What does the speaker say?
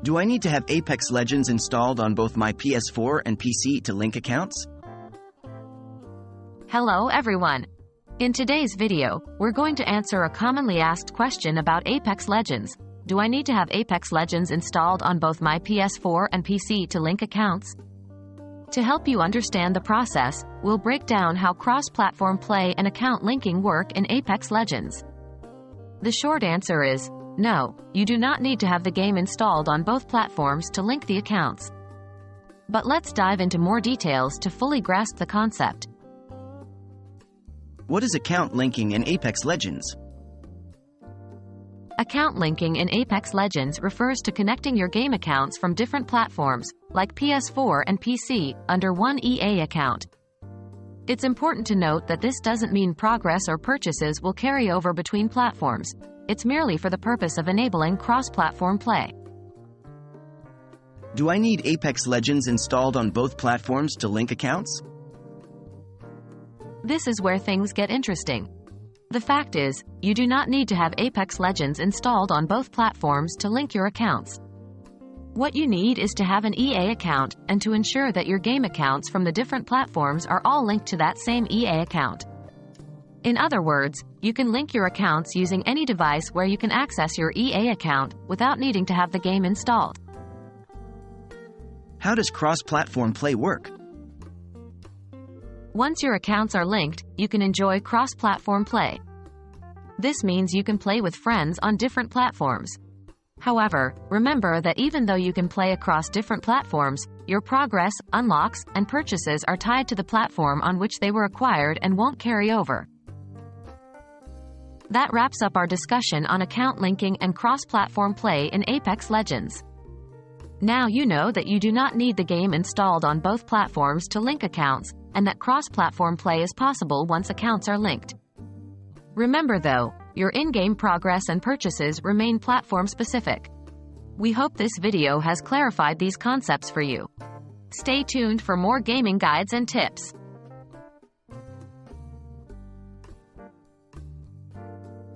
Do I need to have Apex Legends installed on both my PS4 and PC to link accounts? Hello everyone. In today's video, we're going to answer a commonly asked question about Apex Legends. Do I need to have Apex Legends installed on both my PS4 and PC to link accounts? To help you understand the process, we'll break down how cross-platform play and account linking work in Apex Legends. The short answer is, no, you do not need to have the game installed on both platforms to link the accounts. But let's dive into more details to fully grasp the concept. What is account linking in Apex Legends? Account linking in Apex Legends refers to connecting your game accounts from different platforms, like PS4 and PC, under one EA account. It's important to note that this doesn't mean progress or purchases will carry over between platforms. It's merely for the purpose of enabling cross-platform play. Do I need Apex Legends installed on both platforms to link accounts? This is where things get interesting. The fact is, you do not need to have Apex Legends installed on both platforms to link your accounts. What you need is to have an EA account, and to ensure that your game accounts from the different platforms are all linked to that same EA account. In other words, you can link your accounts using any device where you can access your EA account without needing to have the game installed. How does cross-platform play work? Once your accounts are linked, you can enjoy cross-platform play. This means you can play with friends on different platforms. However, remember that even though you can play across different platforms, your progress, unlocks, and purchases are tied to the platform on which they were acquired and won't carry over. That wraps up our discussion on account linking and cross-platform play in Apex Legends. Now you know that you do not need the game installed on both platforms to link accounts, and that cross-platform play is possible once accounts are linked. Remember though, your in-game progress and purchases remain platform-specific. We hope this video has clarified these concepts for you. Stay tuned for more gaming guides and tips.